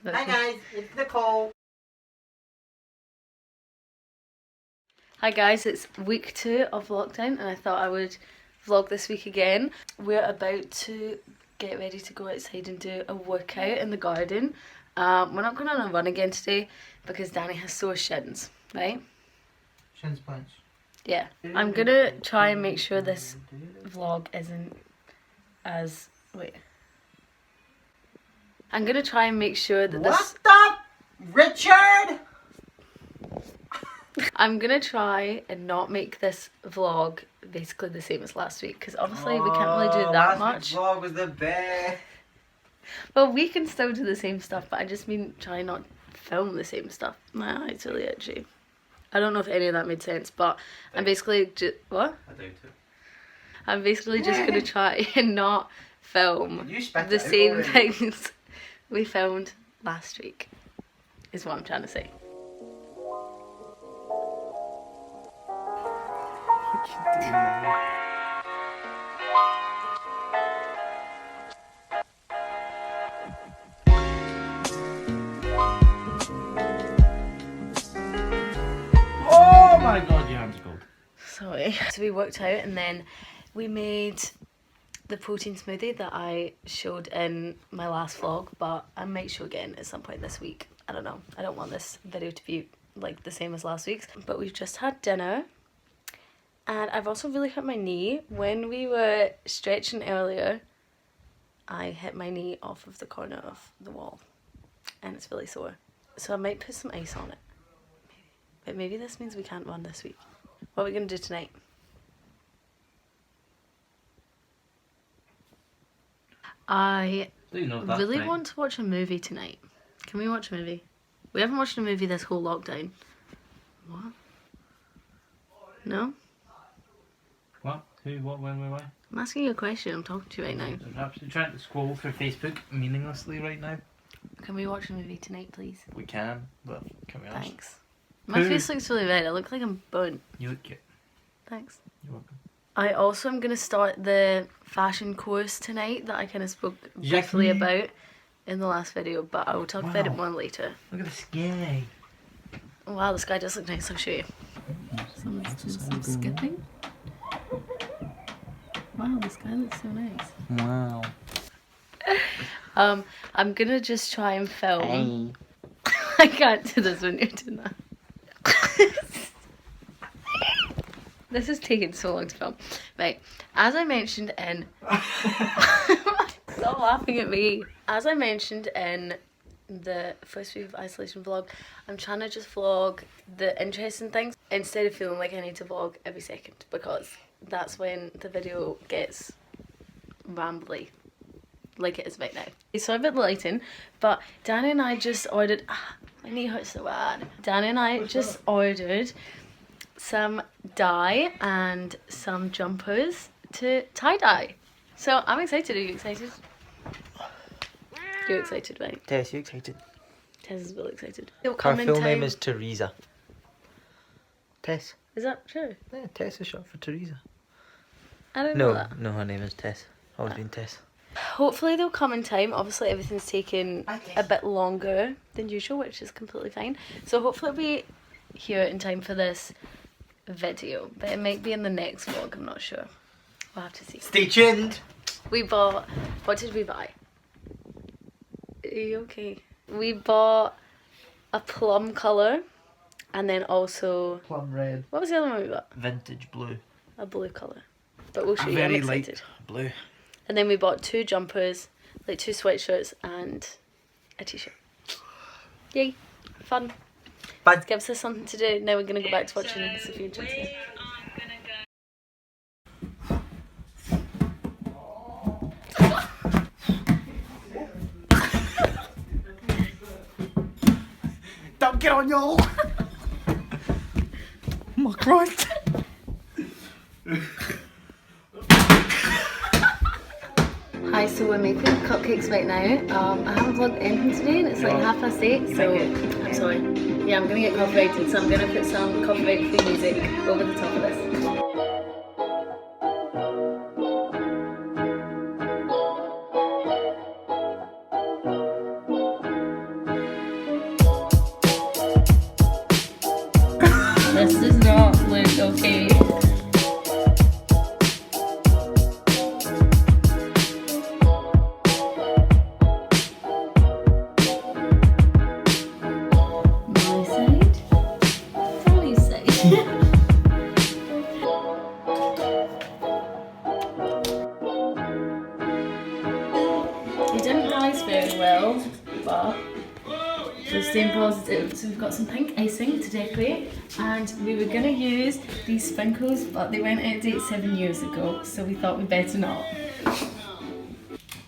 Hi guys, it's Nicole. Hi guys, it's week 2 of lockdown and I thought I would vlog this week again. We're about to get ready to go outside and do a workout in the garden. We're not going on a run again today because Danny has sore shins, right? Shin splints. Yeah. I'm gonna try and make sure this vlog isn't as... wait. I'm gonna try and make sure that this... What the? Richard? I'm gonna try and not make this vlog basically the same as last week because obviously we can't really do that much. Last vlog was the best. Well, we can still do the same stuff, but I just mean try not film the same stuff. My eye's really itchy. I don't know if any of that made sense, but I'm basically just... what? I doubt it. I'm basically just gonna try and not film You the same things we filmed last week, is what I'm trying to say. What you doing? Oh my god, your hand's cold. Sorry. So we worked out and then we made the protein smoothie that I showed in my last vlog, but I might show again at some point this week. I don't know. I don't want this video to be like the same as last week's. But we've just had dinner and I've also really hurt my knee. When we were stretching earlier, I hit my knee off of the corner of the wall and it's really sore. So I might put some ice on it. But maybe this means we can't run this week. What are we going to do tonight? I really want to watch a movie tonight. Can we watch a movie? We haven't watched a movie this whole lockdown. What? No? What? Who? What? When? Why? I'm asking you a question. I'm talking to you right now. I'm absolutely trying to scroll through Facebook meaninglessly right now. Can we watch a movie tonight, please? We can, but can we ask? Thanks. My face looks really red. I look like I'm burnt. You look cute. Thanks. You're welcome. I also am going to start the fashion course tonight that I kind of spoke briefly about in the last video, but I will talk about it more later. Look at the sky. Wow, the sky does look nice. I'll show you. Someone's doing some skipping. Wow, the sky looks so nice. Wow. I'm gonna just try and film. Hey. I can't do this when you're doing that. This is taking so long to film. Right, as I mentioned in... Stop laughing at me. As I mentioned in the first week of isolation vlog, I'm trying to just vlog the interesting things instead of feeling like I need to vlog every second, because that's when the video gets rambly, like it is right now. Sorry about the lighting, but Danny and I just ordered... my knee hurts so bad. Danny and I just ordered some dye and some jumpers to tie-dye. So I'm excited. Are you excited? You're excited, right? Tess, you excited? Tess is really excited. Her full name is Teresa. Tess. Is that true? Yeah, Tess is short for Teresa. I don't know that. No, her name is Tess. Always been Tess. Hopefully they'll come in time. Obviously everything's taken a bit longer than usual, which is completely fine. So hopefully it'll be here in time for this video, but it might be in the next vlog. I'm not sure. We'll have to see. Stay tuned. We bought... what did we buy? Are you okay? We bought a plum colour and then also... plum red. what was the other one we got? Vintage blue. A blue colour. But we'll show you. Very I'm excited. light blue. And then we bought 2 jumpers, like 2 sweatshirts and a t-shirt. Yay. Fun. But Gives us something to do. Now we're going to go back to watching Sophie and Johnson. don't get on y'all. Oh my Christ. Hi, so we're making cupcakes right now. I haven't vlogged anything today and it's like 8:30, so I'm sorry. Yeah, I'm gonna get copyrighted, so I'm gonna put some copyright-free music over the top of this. didn't rise very well, but we're staying positive. So we've got some pink icing to decorate, and we were gonna use these sprinkles, but they went out of date 7 years ago, so we thought we'd better not.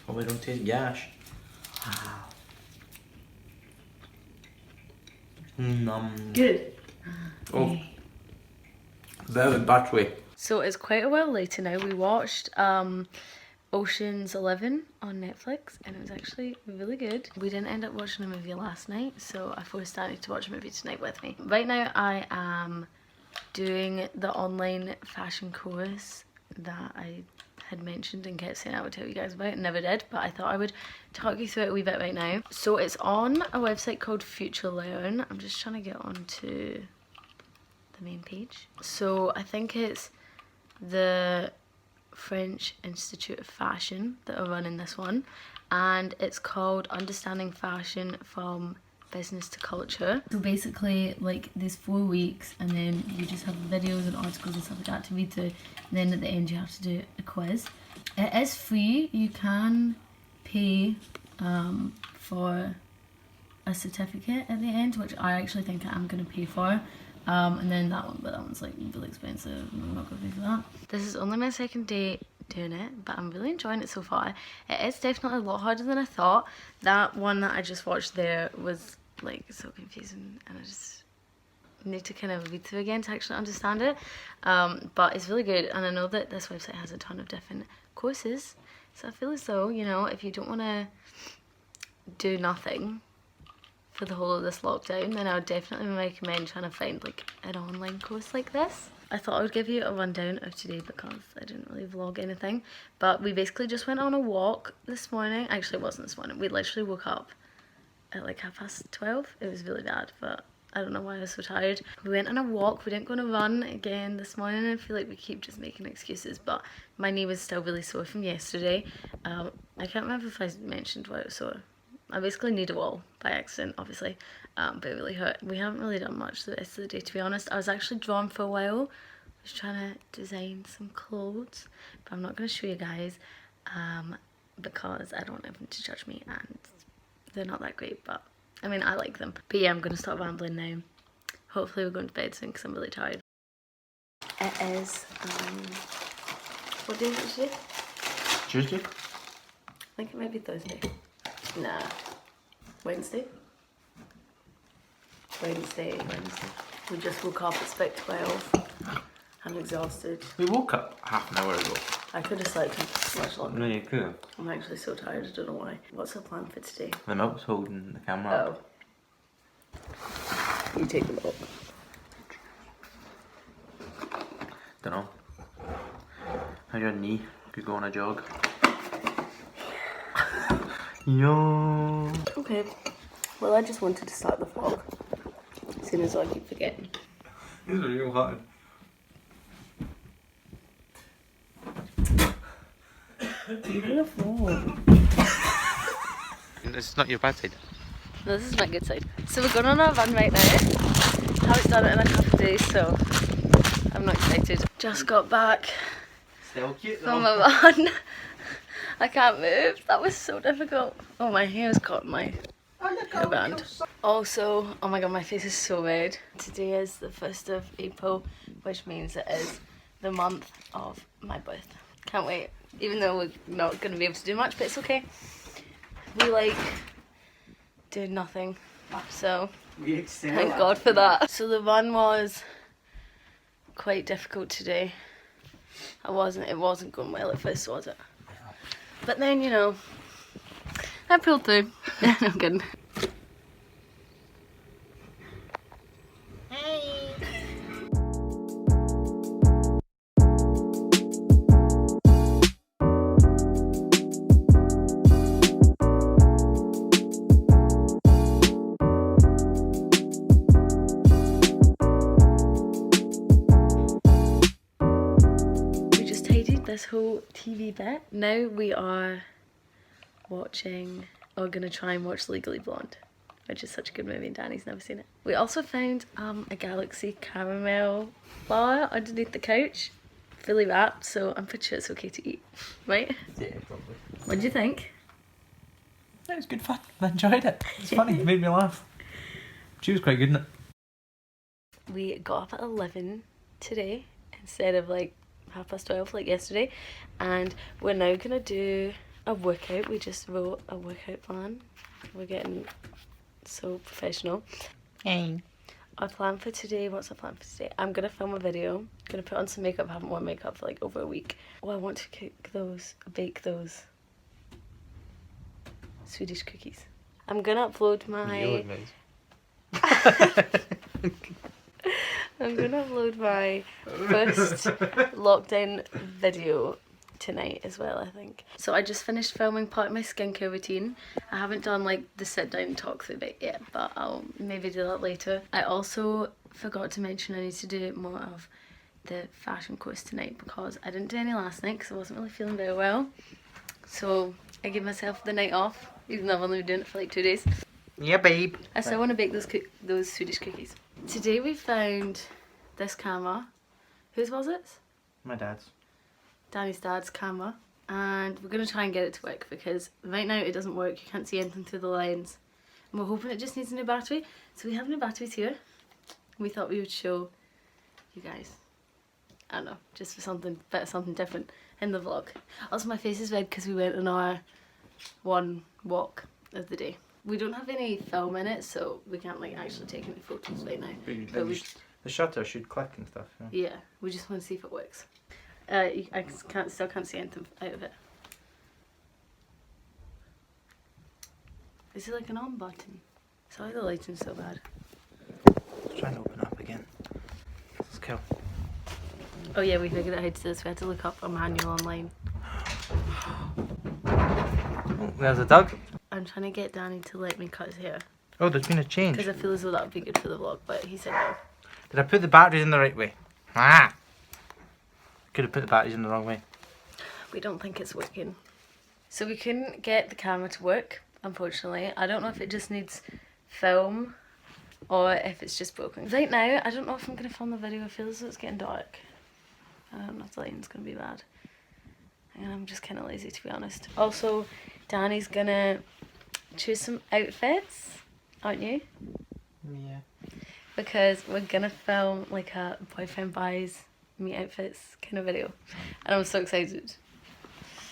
Oh, we don't taste gash. Good. Oh, very battery. So it's quite a while later now. We watched Ocean's 11 on Netflix, and it was actually really good. We didn't end up watching a movie last night, so I forced Danny to watch a movie tonight with me. Right now I am doing the online fashion course that I had mentioned and kept saying I would tell you guys about and never did, but I thought I would talk you through it a wee bit right now. So it's on a website called Future Learn. I'm just trying to get onto the main page. So I think it's the French Institute of Fashion that are running this one, and it's called Understanding Fashion from Business to Culture. So basically, like, there's 4 weeks, and then you just have videos and articles and stuff like that to read through, and then at the end you have to do a quiz. It is free. You can pay for a certificate at the end, which I actually think I am going to pay for. And then that one, but that one's like really expensive, and I'm not going to pay for that. This is only my second day doing it, but I'm really enjoying it so far. It is definitely a lot harder than I thought. That one that I just watched there was like so confusing, and I just need to kind of read through again to actually understand it. But it's really good, and I know that this website has a ton of different courses, so I feel as though, you know, if you don't want to do nothing for the whole of this lockdown, then I would definitely recommend trying to find like an online course like this. I thought I would give you a rundown of today because I didn't really vlog anything, but we basically just went on a walk this morning. Actually, it wasn't this morning. We literally woke up at like 12:30. It was really bad, but I don't know why I was so tired. We went on a walk. We didn't go on a run again this morning. I feel like we keep just making excuses, but my knee was still really sore from yesterday. I can't remember if I mentioned why it was sore. I basically kneed a wall by accident, obviously, but it really hurt. We haven't really done much the rest of the day, to be honest. I was actually drawn for a while. I was trying to design some clothes, but I'm not going to show you guys because I don't want everyone to judge me, and they're not that great, but I mean, I like them. But yeah, I'm going to stop rambling now. Hopefully we're going to bed soon because I'm really tired. It is, what day is it today? Tuesday? I think it might be Thursday. Nah. Wednesday. We just woke up, it's about 12. I'm exhausted. We woke up half an hour ago. I could have slept much longer. No, you could have. I'm actually so tired, I don't know why. What's the plan for today? The milk's holding the camera up. Oh. You take the milk. Dunno. How's your knee? Could go on a jog. Yo. Okay. Well, I just wanted to start the vlog as soon as I keep forgetting. This is real hard. Even a phone. It's not your bad side. No, this is my good side. So we're going on a run right now. Haven't done it in a couple of days, so I'm not excited. Just got back Still cute though. from a run. I can't move. That was so difficult. Oh, my hair's caught in my hairband. Also, oh my god, my face is so red. Today is the 1st of April, which means it is the month of my birth. Can't wait. Even though we're not going to be able to do much, but it's okay. We like did nothing, so thank God for that. So the run was quite difficult today. It wasn't going well at first, was it? But then, you know, I pulled through. No, I'm kidding. Hey. We just tidied this whole TV bit. Now we are watching, or gonna try and watch Legally Blonde, which is such a good movie and Danny's never seen it. We also found a Galaxy caramel bar underneath the couch, fully wrapped, so I'm pretty sure it's okay to eat, right? Yeah, probably. What do you think? It was good fun. I enjoyed it. It's funny. It made me laugh. She was quite good in it. We got up at 11 today instead of like 12:30 like yesterday, and we're now gonna do a workout. We just wrote a workout plan. We're getting so professional. Hey. Our plan for today, what's our plan for today? I'm gonna film a video, gonna put on some makeup. I haven't worn makeup for like over a week. Oh, I want to bake those Swedish cookies. I'm gonna upload my... You look nice. I'm gonna upload my first lockdown video tonight as well, I think. So I just finished filming part of my skincare routine. I haven't done like the sit down talk through bit yet, but I'll maybe do that later. I also forgot to mention I need to do more of the fashion course tonight because I didn't do any last night because I wasn't really feeling very well. So I gave myself the night off, even though I've only been doing it for like 2 days. Yeah, babe. I still want to bake those Swedish cookies. Today we found this camera. Whose was it? My dad's. Danny's dad's camera. And we're going to try and get it to work because right now it doesn't work. You can't see anything through the lens. And we're hoping it just needs a new battery. So we have new batteries here. We thought we would show you guys. I don't know, just for something different in the vlog. Also my face is red because we went on our one walk of the day. We don't have any film in it, so we can't like actually take any photos right now. The shutter should click and stuff. Yeah, we just want to see if it works. I still can't see anything out of it. Is it like an on button? Sorry, the lighting's so bad. Let's try and open up again. Let's go. Oh yeah, we figured out how to do this. We had to look up a manual online. Oh, there's a dog. I'm trying to get Danny to let me cut his hair. Oh, there's been a change. Because I feel as though that would be good for the vlog, but he said no. Did I put the batteries in the right way? Ah! Could have put the batteries in the wrong way. We don't think it's working. So we couldn't get the camera to work, unfortunately. I don't know if it just needs film or if it's just broken. Right now, I don't know if I'm going to film the video. I feel as though it's getting dark. I don't know if the lighting's going to be bad. And I'm just kind of lazy, to be honest. Also, Danny's going to choose some outfits, aren't you? Yeah. Because we're going to film like a boyfriend buys me outfits kind of video. And I'm so excited.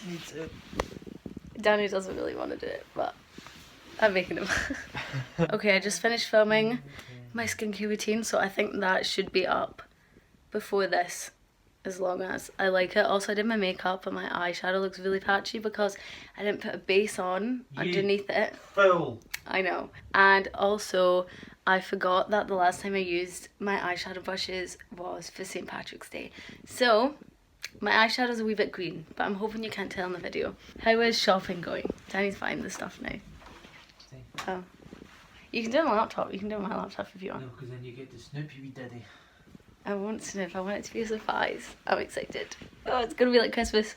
Me too. Danny doesn't really want to do it, but I'm making him. Okay, I just finished filming my skincare routine, so I think that should be up before this, as long as I like it. Also, I did my makeup and my eyeshadow looks really patchy because I didn't put a base on underneath it. Fool. I know. And also, I forgot that the last time I used my eyeshadow brushes was for St. Patrick's Day. So, my eyeshadow's a wee bit green, but I'm hoping you can't tell in the video. How is shopping going? Danny's buying the stuff now. Oh. You can do it on my laptop. You can do it on my laptop if you want. No, because then you get the Snoopy wee daddy. I won't sniff. I want it to be a surprise. I'm excited. Oh, it's gonna be like Christmas.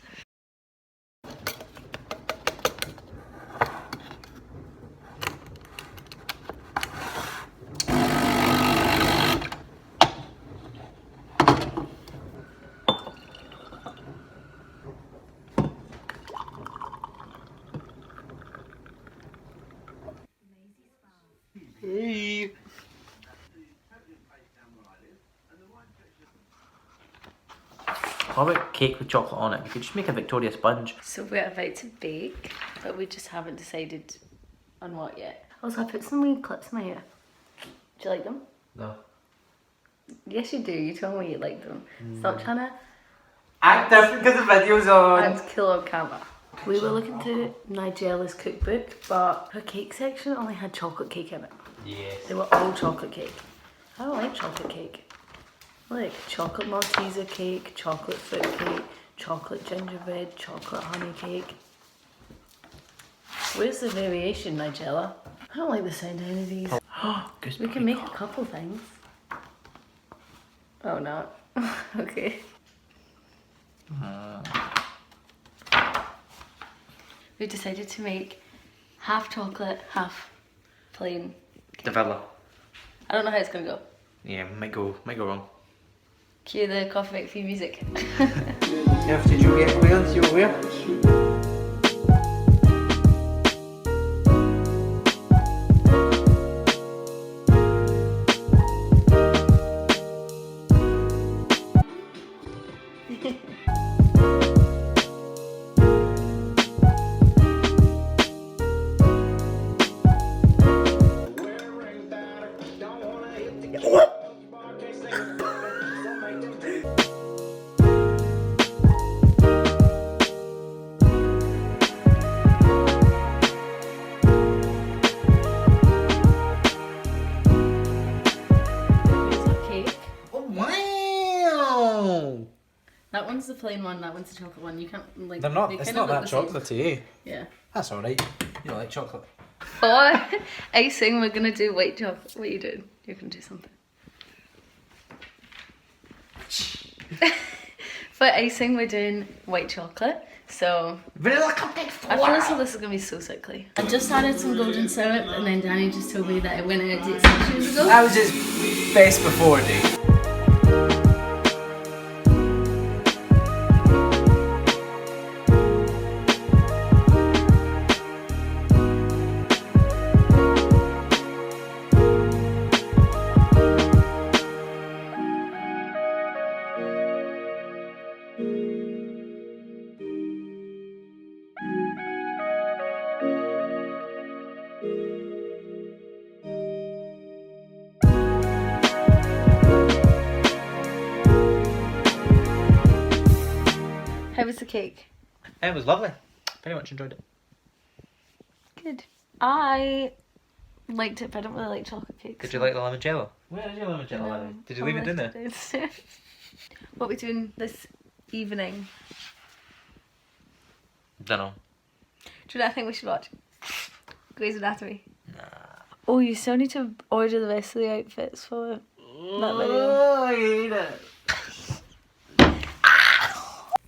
Hey. What about cake with chocolate on it? You could just make a Victoria sponge. So we're about to bake, but we just haven't decided on what yet. Also, I put some wee clips in my hair. Do you like them? No. Yes, you do. You told me you like them. Stop trying to Act different because the video's on. and kill on camera. We were looking through Nigella's cookbook, but her cake section only had chocolate cake in it. Yes. They were all chocolate cake. I don't like chocolate cake. Like chocolate Malteser cake, chocolate fruit cake, chocolate gingerbread, chocolate honey cake. Where's the variation, Nigella? I don't like the sound of any of these. We can make a couple things. Oh no. Okay. We decided to make half chocolate, half plain cake. The villa. I don't know how it's gonna go. Yeah, might go wrong. Cue the coffee break for music. After Juliet Wales, you're aware? that one's the plain one, that one's the chocolate one. You can't, like... They're not, they it's kinda not look that the same. chocolate to you. Yeah. That's alright. You don't like chocolate. For icing, we're gonna do white chocolate. What are you doing? You're gonna do something. For icing, we're doing white chocolate. So Vanilla cupcake. I feel as though this is gonna be so sickly. I just added some golden syrup, and then Danny just told me that it went out of date 6 years ago. That was his best before date. How was the cake? It was lovely. Very much enjoyed it. Good. I liked it, but I don't really like chocolate cakes. Did you like the limoncello? Where is your limoncello? No, Did you leave it in there? What are we doing this evening? Dunno. Do you know what I think we should watch? Grey's Anatomy. Nah. Oh, you still need to order the rest of the outfits for that video. Oh, I hate it.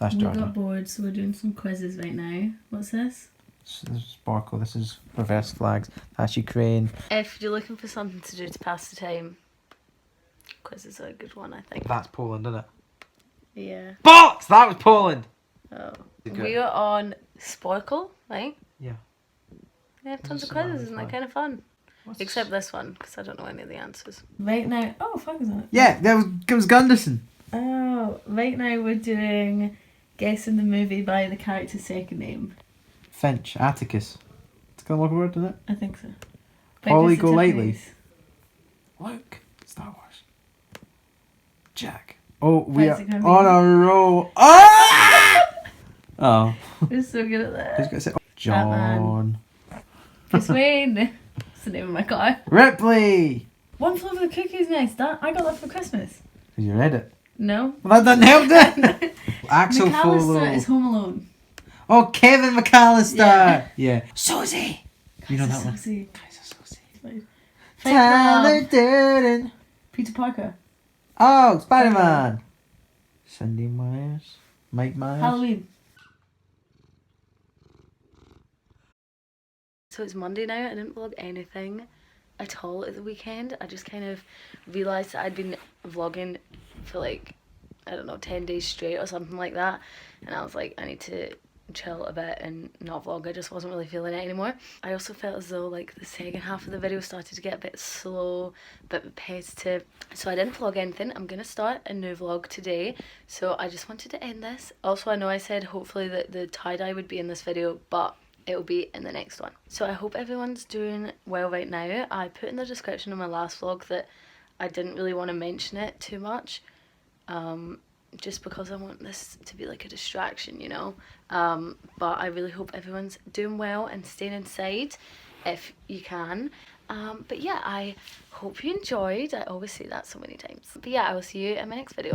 That's We Jordan. got bored, so we're doing some quizzes right now. What's this? This is Sparkle. This is reverse flags. That's Ukraine. If you're looking for something to do to pass the time, quizzes are a good one, I think. That's Poland, isn't it? Yeah. Box! That was Poland! Oh. Good. We are on Sparkle, right? Yeah. We have tons of This is quizzes, really isn't that fun. kind of fun? What's Except this one, because I don't know any of the answers. Right now, oh, fuck is it? Yeah, it was Gunderson. Oh, right now we're doing guessing the movie by the character's second name. Finch, Atticus. It's got a local word, isn't it? I think so. Polly Breakfast go at lightly. Tiffany's. Luke. Star Wars. Jack. Oh, we Where's are it gonna on be? a roll. Ah! Oh. We're so good at that. Who's got to say? John. Bruce Wayne. That's the name of my car. Ripley. One Flew Over the Cuckoo's Nest. That I got that for Christmas. Because you read it. No. Well, that doesn't help, did it? Axel McAllister is Follow. Home Alone. Oh, Kevin McAllister. Yeah. Yeah. Susie. You know that one? Susie. Kaiser Susie. Fight Tyler Club. Durden. Peter Parker. Oh, Spider-Man. Cindy Myers. Mike Myers. Halloween. So it's Monday now. I didn't vlog anything at all at the weekend. I just kind of realised that I'd been vlogging for like, I don't know, 10 days straight or something like that. And I was like, I need to chill a bit and not vlog. I just wasn't really feeling it anymore. I also felt as though like the second half of the video started to get a bit slow, a bit repetitive. So I didn't vlog anything. I'm going to start a new vlog today. So I just wanted to end this. Also, I know I said hopefully that the tie-dye would be in this video, but it'll be in the next one. So I hope everyone's doing well right now. I put in the description of my last vlog that I didn't really want to mention it too much. Just because I want this to be like a distraction, you know. But I really hope everyone's doing well and staying inside if you can. But yeah, I hope you enjoyed. I always say that so many times. But yeah, I will see you in my next video.